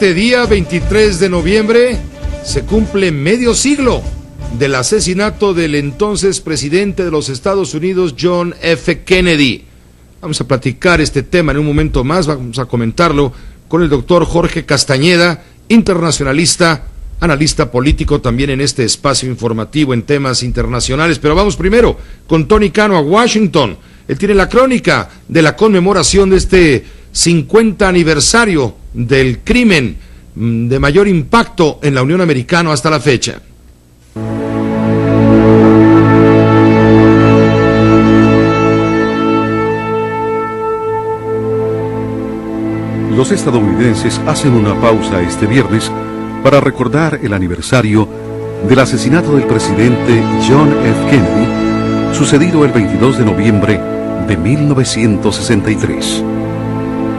este día, 23 de noviembre, se cumple medio siglo del asesinato del entonces presidente de los Estados Unidos, John F. Kennedy. Vamos a platicar este tema en un momento más, vamos a comentarlo con el doctor Jorge Castañeda, internacionalista, analista político también en este espacio informativo en temas internacionales. Pero vamos primero con Tony Cano a Washington. Él tiene la crónica de la conmemoración de este 50 aniversario del crimen de mayor impacto en la Unión Americana hasta la fecha. Los estadounidenses hacen una pausa este viernes para recordar el aniversario del asesinato del presidente John F. Kennedy, sucedido el 22 de noviembre de 1963.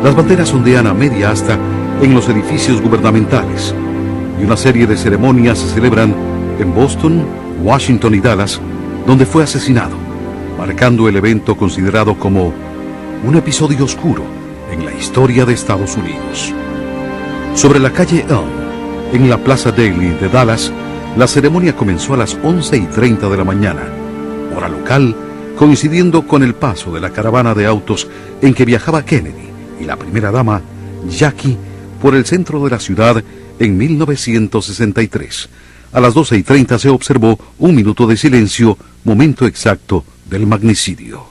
Las banderas ondean a media asta en los edificios gubernamentales y una serie de ceremonias se celebran en Boston, Washington y Dallas, donde fue asesinado, marcando el evento considerado como un episodio oscuro en la historia de Estados Unidos. Sobre la calle Elm, en la Plaza Daly de Dallas, la ceremonia comenzó a las 11:30 de la mañana, hora local, coincidiendo con el paso de la caravana de autos en que viajaba Kennedy y la primera dama, Jackie, por el centro de la ciudad en 1963. A las 12:30 se observó un minuto de silencio, momento exacto del magnicidio.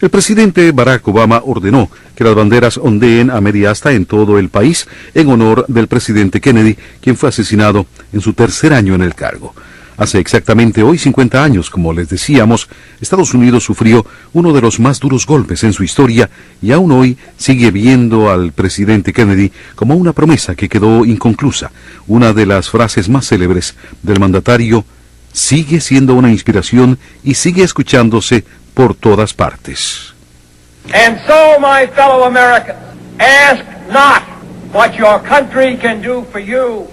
El presidente Barack Obama ordenó que las banderas ondeen a media asta en todo el país en honor del presidente Kennedy, quien fue asesinado en su tercer año en el cargo. Hace exactamente hoy 50 años, como les decíamos, Estados Unidos sufrió uno de los más duros golpes en su historia y aún hoy sigue viendo al presidente Kennedy como una promesa que quedó inconclusa. Una de las frases más célebres del mandatario sigue siendo una inspiración y sigue escuchándose por todas partes. And so, my fellow Americans, ask not what your country can do for you.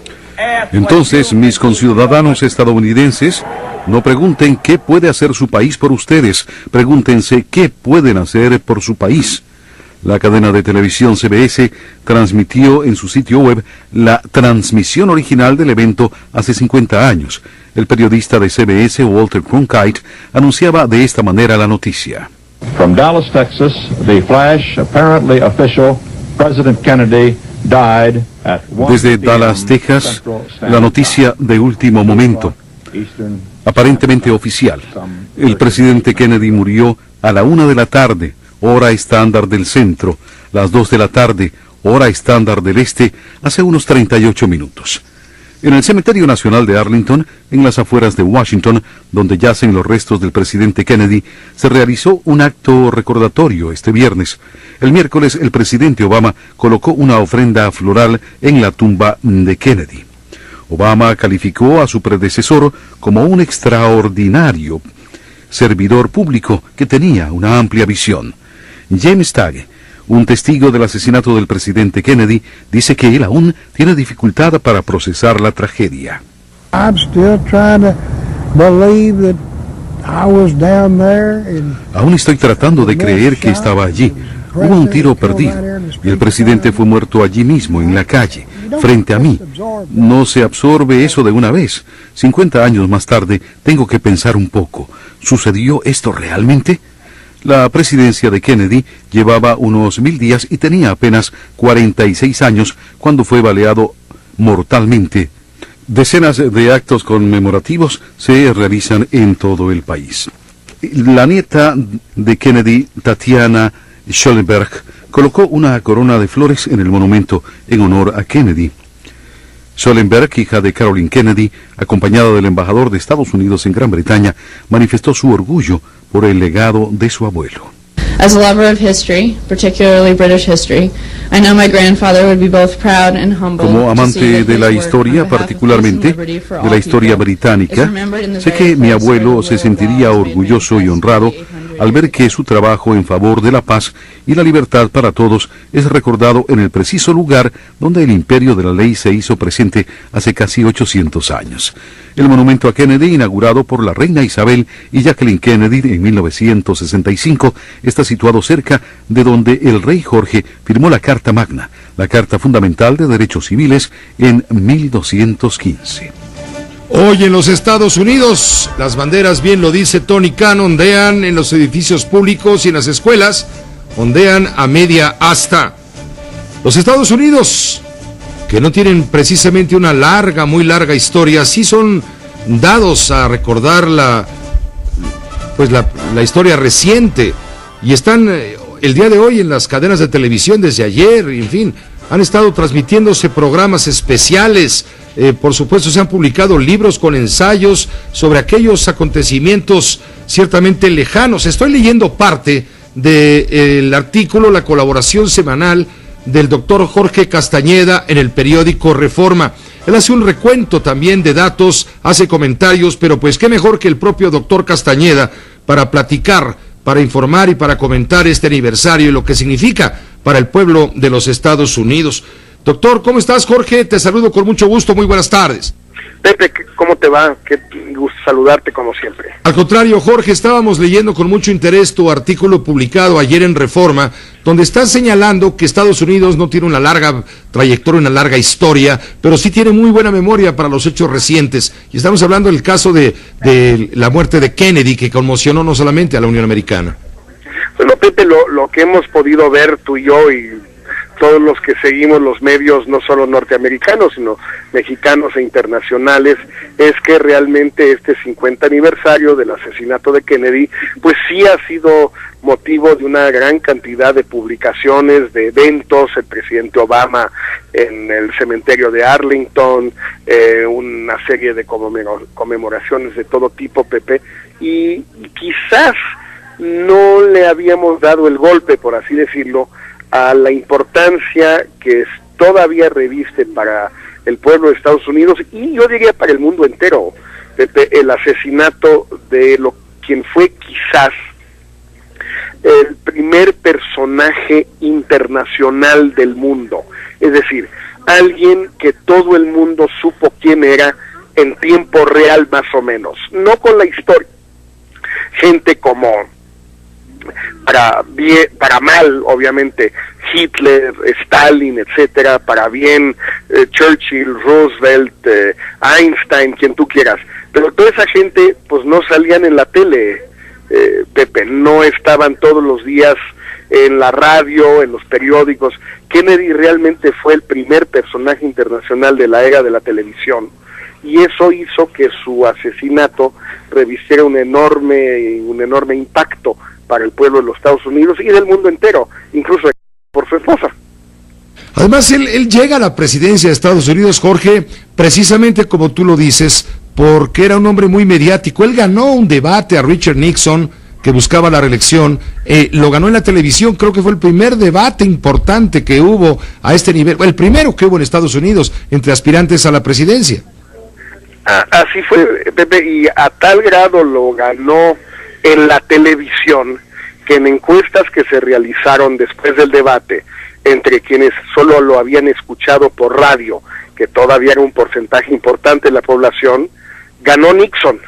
Entonces, mis conciudadanos estadounidenses, no pregunten qué puede hacer su país por ustedes, pregúntense qué pueden hacer por su país. La cadena de televisión CBS transmitió en su sitio web la transmisión original del evento hace 50 años. El periodista de CBS, Walter Cronkite, anunciaba de esta manera la noticia. From Dallas, Texas, the flash, apparently official, President Kennedy died at 1 Desde Dallas, Texas, la noticia de último momento, aparentemente oficial. El presidente Kennedy murió a la 1 de la tarde, hora estándar del centro, las 2 de la tarde, hora estándar del este, hace unos 38 minutos. En el Cementerio Nacional de Arlington, en las afueras de Washington, donde yacen los restos del presidente Kennedy, se realizó un acto recordatorio este viernes. El miércoles, el presidente Obama colocó una ofrenda floral en la tumba de Kennedy. Obama calificó a su predecesor como un extraordinario servidor público que tenía una amplia visión. James Tagg, un testigo del asesinato del presidente Kennedy, dice que él aún tiene dificultad para procesar la tragedia. Aún estoy tratando de creer que estaba allí. Hubo un tiro perdido y el presidente fue muerto allí mismo, en la calle, frente a mí. No se absorbe eso de una vez. 50 años más tarde, tengo que pensar un poco. ¿Sucedió esto realmente? La presidencia de Kennedy llevaba unos 1000 días y tenía apenas 46 años cuando fue baleado mortalmente. Decenas de actos conmemorativos se realizan en todo el país. La nieta de Kennedy, Tatiana Schollenberg, colocó una corona de flores en el monumento en honor a Kennedy. Schollenberg, hija de Caroline Kennedy, acompañada del embajador de Estados Unidos en Gran Bretaña, manifestó su orgullo por el legado de su abuelo. As a lover of history, particularly British history, I know my grandfather would be both proud and humble. Como amante de la historia, particularmente de la historia británica, sé que mi abuelo se sentiría orgulloso y honrado al ver que su trabajo en favor de la paz y la libertad para todos es recordado en el preciso lugar donde el imperio de la ley se hizo presente hace casi 800 años. El monumento a Kennedy, inaugurado por la reina Isabel y Jacqueline Kennedy en 1965, está situado cerca de donde el rey Jorge firmó la Carta Magna, la Carta Fundamental de Derechos Civiles, en 1215. Hoy en los Estados Unidos, las banderas, bien lo dice Tony Khan, ondean en los edificios públicos y en las escuelas, ondean a media asta. Los Estados Unidos, que no tienen precisamente una muy larga historia, sí son dados a recordar la historia reciente, y están el día de hoy en las cadenas de televisión desde ayer, en fin, han estado transmitiéndose programas especiales. Por supuesto, se han publicado libros con ensayos sobre aquellos acontecimientos ciertamente lejanos. Estoy leyendo parte del artículo, la colaboración semanal del doctor Jorge Castañeda en el periódico Reforma. Él hace un recuento también de datos, hace comentarios, pero pues qué mejor que el propio doctor Castañeda para platicar, para informar y para comentar este aniversario y lo que significa para el pueblo de los Estados Unidos. Doctor, ¿cómo estás, Jorge? Te saludo con mucho gusto, muy buenas tardes. Pepe, ¿cómo te va? Qué gusto saludarte como siempre. Al contrario, Jorge, estábamos leyendo con mucho interés tu artículo publicado ayer en Reforma, donde estás señalando que Estados Unidos no tiene una larga trayectoria, una larga historia, pero sí tiene muy buena memoria para los hechos recientes. Y estamos hablando del caso de la muerte de Kennedy, que conmocionó no solamente a la Unión Americana. Bueno, Pepe, lo que hemos podido ver tú y yo y todos los que seguimos los medios, no solo norteamericanos, sino mexicanos e internacionales, es que realmente este 50 aniversario del asesinato de Kennedy, pues sí ha sido motivo de una gran cantidad de publicaciones, de eventos, el presidente Obama en el cementerio de Arlington, una serie de conmemoraciones de todo tipo, Pepe, y quizás no le habíamos dado el golpe, por así decirlo, a la importancia que todavía reviste para el pueblo de Estados Unidos y yo diría para el mundo entero, Pepe, el asesinato de quien fue quizás el primer personaje internacional del mundo, es decir, alguien que todo el mundo supo quién era en tiempo real más o menos, no con la historia, gente como para bien, para mal, obviamente, Hitler, Stalin, etcétera, para bien, Churchill, Roosevelt, Einstein, quien tú quieras, pero toda esa gente, pues no salían en la tele, Pepe, no estaban todos los días en la radio, en los periódicos. Kennedy realmente fue el primer personaje internacional de la era de la televisión, y eso hizo que su asesinato revistiera un enorme impacto para el pueblo de los Estados Unidos y del mundo entero, incluso por su esposa. Además, él llega a la presidencia de Estados Unidos, Jorge, precisamente como tú lo dices, porque era un hombre muy mediático. Él ganó un debate a Richard Nixon, que buscaba la reelección, lo ganó en la televisión. Creo que fue el primer debate importante que hubo a este nivel, el primero que hubo en Estados Unidos entre aspirantes a la presidencia. Así fue, Pepe, y a tal grado lo ganó en la televisión, que en encuestas que se realizaron después del debate, entre quienes solo lo habían escuchado por radio, que todavía era un porcentaje importante de la población, ganó Nixon.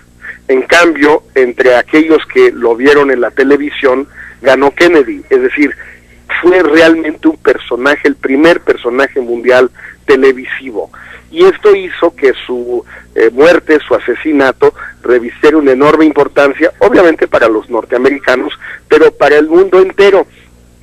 En cambio, entre aquellos que lo vieron en la televisión, ganó Kennedy. Es decir, fue realmente un personaje, el primer personaje mundial televisivo. Y esto hizo que su muerte, su asesinato, revistiera una enorme importancia, obviamente para los norteamericanos, pero para el mundo entero.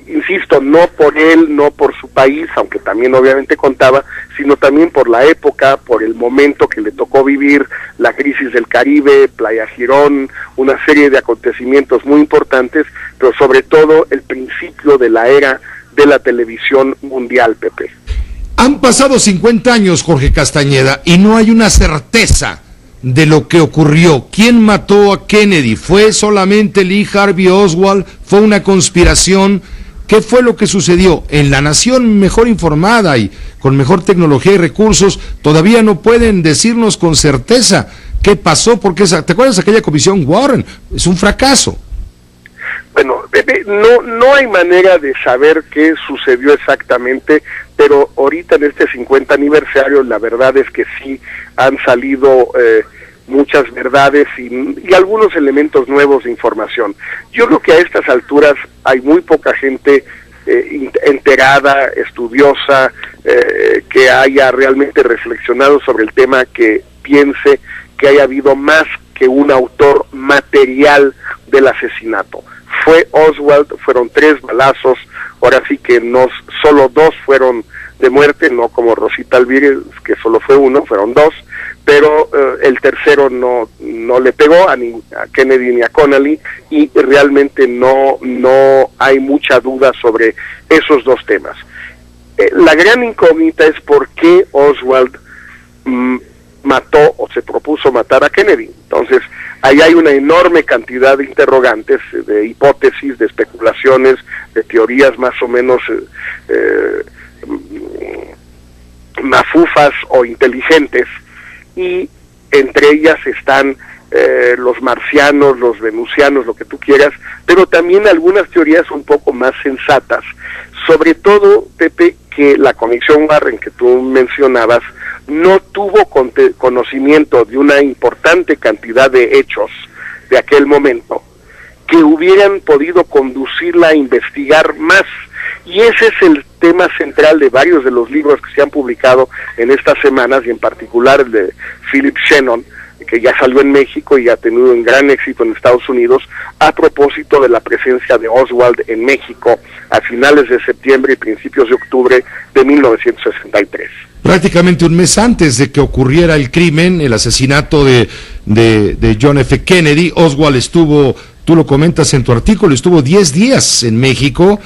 Insisto, no por él, no por su país, aunque también obviamente contaba, sino también por la época, por el momento que le tocó vivir, la crisis del Caribe, Playa Girón, una serie de acontecimientos muy importantes, pero sobre todo el principio de la era de la televisión mundial, Pepe. Han pasado 50 años, Jorge Castañeda, y no hay una certeza de lo que ocurrió. ¿Quién mató a Kennedy? ¿Fue solamente Lee Harvey Oswald? ¿Fue una conspiración? ¿Qué fue lo que sucedió? En la nación mejor informada y con mejor tecnología y recursos, todavía no pueden decirnos con certeza qué pasó, porque ¿te acuerdas de aquella comisión Warren? Es un fracaso. Bueno, Pepe, no hay manera de saber qué sucedió exactamente, pero ahorita en este 50 aniversario la verdad es que sí han salido muchas verdades y algunos elementos nuevos de información. Yo creo que a estas alturas hay muy poca gente enterada, estudiosa, que haya realmente reflexionado sobre el tema, que piense que haya habido más que un autor material del asesinato. Fue Oswald, fueron 3 balazos, ahora sí que no, solo 2 fueron de muerte, no como Rosita Alvírez, que solo fue 1, fueron 2, pero el tercero no le pegó a Kennedy ni a Connally, y realmente no hay mucha duda sobre esos 2 temas. La gran incógnita es por qué Oswald mató o se propuso matar a Kennedy. Entonces, ahí hay una enorme cantidad de interrogantes, de hipótesis, de especulaciones, de teorías más o menos mafufas o inteligentes, y entre ellas están los marcianos, los venusianos, lo que tú quieras, pero también algunas teorías un poco más sensatas, sobre todo, Pepe, que la Comisión Warren que tú mencionabas no tuvo conocimiento de una importante cantidad de hechos de aquel momento que hubieran podido conducirla a investigar más. Y ese es el tema central de varios de los libros que se han publicado en estas semanas, y en particular el de Philip Shannon, que ya salió en México y ha tenido un gran éxito en Estados Unidos, a propósito de la presencia de Oswald en México a finales de septiembre y principios de octubre de 1963. Prácticamente un mes antes de que ocurriera el crimen, el asesinato de John F. Kennedy, Oswald estuvo, tú lo comentas en tu artículo, estuvo 10 días en México,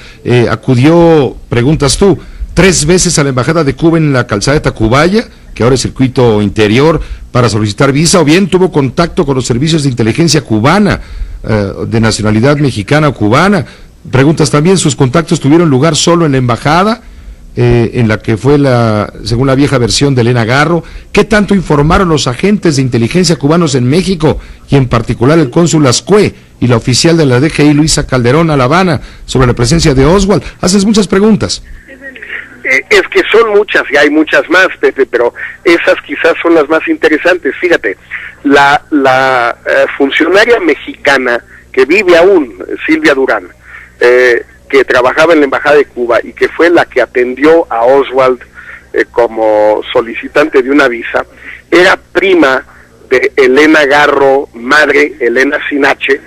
acudió, preguntas tú, 3 veces a la Embajada de Cuba en la calzada de Tacubaya, que ahora es circuito interior, para solicitar visa, o bien tuvo contacto con los servicios de inteligencia cubana, de nacionalidad mexicana o cubana. Preguntas también, ¿sus contactos tuvieron lugar solo en la embajada, en la que fue según la vieja versión de Elena Garro? ¿Qué tanto informaron los agentes de inteligencia cubanos en México, y en particular el cónsul Ascue y la oficial de la DGI Luisa Calderón a La Habana, sobre la presencia de Oswald? Haces muchas preguntas. Es que son muchas, y hay muchas más, Pepe, pero esas quizás son las más interesantes. Fíjate, la funcionaria mexicana que vive aún, Silvia Durán, que trabajaba en la Embajada de Cuba y que fue la que atendió a Oswald como solicitante de una visa, era prima de Elena Garro, madre Elena Sinache,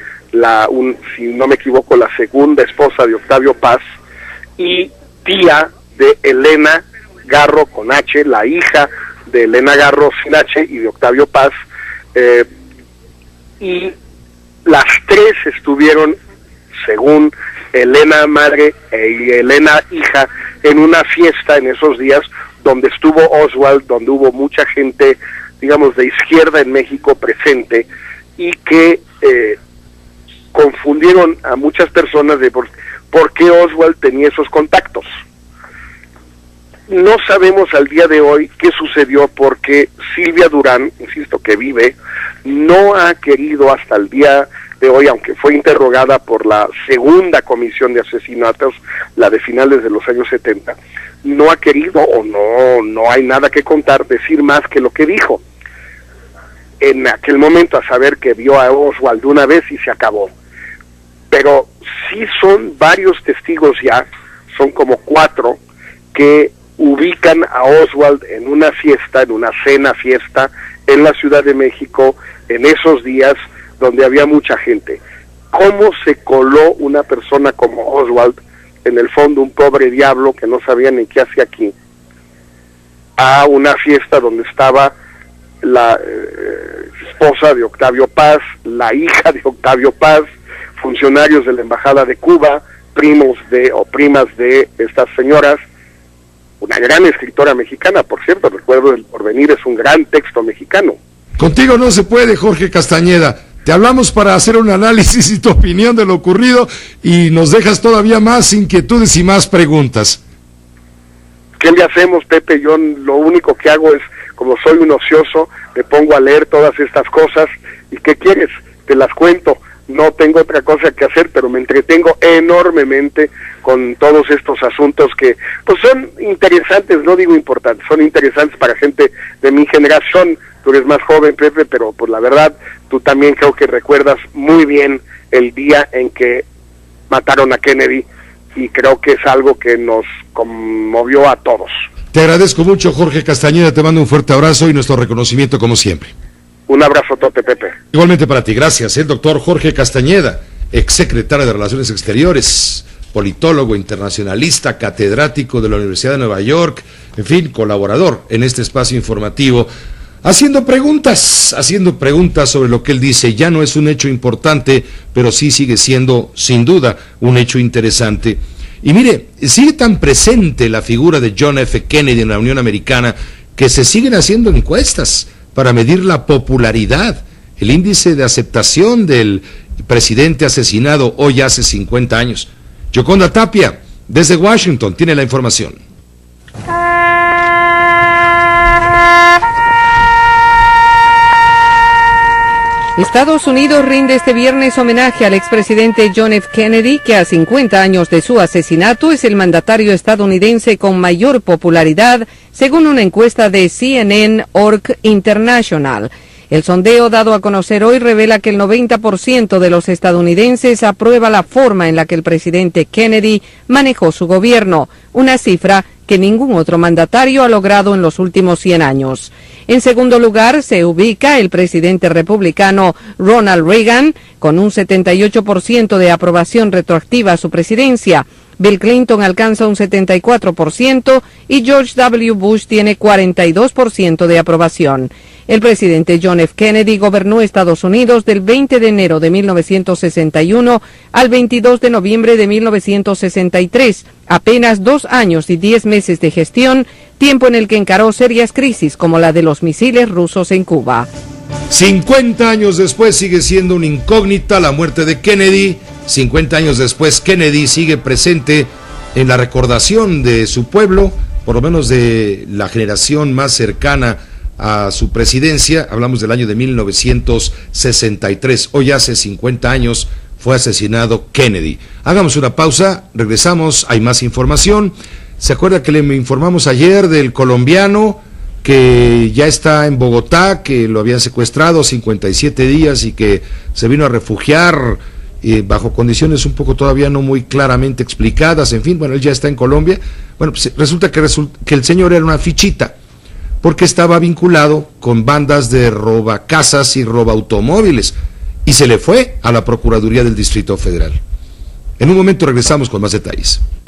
si no me equivoco, la segunda esposa de Octavio Paz, y tía de Elena Garro con H, la hija de Elena Garro Sinache y de Octavio Paz, y las 3 estuvieron, según Elena madre y Elena hija, en una fiesta en esos días donde estuvo Oswald, donde hubo mucha gente, digamos, de izquierda en México presente, y que confundieron a muchas personas de por qué Oswald tenía esos contactos. No sabemos al día de hoy qué sucedió, porque Silvia Durán, insisto, que vive, no ha querido hasta el día de hoy, aunque fue interrogada por la segunda comisión de asesinatos, la de finales de los años 70, no ha querido, o no hay nada que contar, decir más que lo que dijo en aquel momento, a saber que vio a Oswald una vez y se acabó. Pero sí son varios testigos ya, son como 4, que ubican a Oswald en una fiesta, en una fiesta en la Ciudad de México, en esos días donde había mucha gente. ¿Cómo se coló una persona como Oswald, en el fondo un pobre diablo que no sabía ni qué hacía aquí, a una fiesta donde estaba la esposa de Octavio Paz, la hija de Octavio Paz, funcionarios de la Embajada de Cuba, primos o primas de estas señoras? Una gran escritora mexicana, por cierto, recuerdo El Porvenir, es un gran texto mexicano. Contigo no se puede, Jorge Castañeda. Te hablamos para hacer un análisis y tu opinión de lo ocurrido, y nos dejas todavía más inquietudes y más preguntas. ¿Qué le hacemos, Pepe? Yo lo único que hago es, como soy un ocioso, me pongo a leer todas estas cosas, y ¿qué quieres? Te las cuento. no tengo otra cosa que hacer, pero me entretengo enormemente con todos estos asuntos que pues son interesantes, no digo importantes, son interesantes para gente de mi generación. Tú eres más joven, Pepe, pero pues la verdad, tú también creo que recuerdas muy bien el día en que mataron a Kennedy, y creo que es algo que nos conmovió a todos. Te agradezco mucho, Jorge Castañeda, te mando un fuerte abrazo y nuestro reconocimiento como siempre. Un abrazo, Pepe. Igualmente para ti, gracias. El doctor Jorge Castañeda, exsecretario de Relaciones Exteriores, politólogo, internacionalista, catedrático de la Universidad de Nueva York, en fin, colaborador en este espacio informativo, haciendo preguntas sobre lo que él dice. Ya no es un hecho importante, pero sí sigue siendo, sin duda, un hecho interesante. Y mire, sigue tan presente la figura de John F. Kennedy en la Unión Americana que se siguen haciendo encuestas para medir la popularidad, el índice de aceptación del presidente asesinado hoy hace 50 años. Yoconda Tapia, desde Washington, tiene la información. Estados Unidos rinde este viernes homenaje al expresidente John F. Kennedy, que a 50 años de su asesinato es el mandatario estadounidense con mayor popularidad, según una encuesta de CNN.org International. El sondeo dado a conocer hoy revela que el 90% de los estadounidenses aprueba la forma en la que el presidente Kennedy manejó su gobierno, una cifra que ningún otro mandatario ha logrado en los últimos 100 años. En segundo lugar se ubica el presidente republicano Ronald Reagan, con un 78% de aprobación retroactiva a su presidencia. Bill Clinton alcanza un 74% y George W. Bush tiene 42% de aprobación. El presidente John F. Kennedy gobernó Estados Unidos del 20 de enero de 1961 al 22 de noviembre de 1963, apenas 2 años y 10 meses de gestión, tiempo en el que encaró serias crisis como la de los misiles rusos en Cuba. 50 años después sigue siendo una incógnita la muerte de Kennedy. 50 años después, Kennedy sigue presente en la recordación de su pueblo, por lo menos de la generación más cercana a su presidencia. Hablamos del año de 1963. Hoy hace 50 años fue asesinado Kennedy. Hagamos una pausa, regresamos, hay más información. ¿Se acuerda que le informamos ayer del colombiano que ya está en Bogotá, que lo habían secuestrado 57 días y que se vino a refugiar bajo condiciones un poco todavía no muy claramente explicadas? En fin, bueno, él ya está en Colombia. Bueno, pues resulta que el señor era una fichita, porque estaba vinculado con bandas de robacasas y robaautomóviles, y se le fue a la Procuraduría del Distrito Federal. En un momento regresamos con más detalles.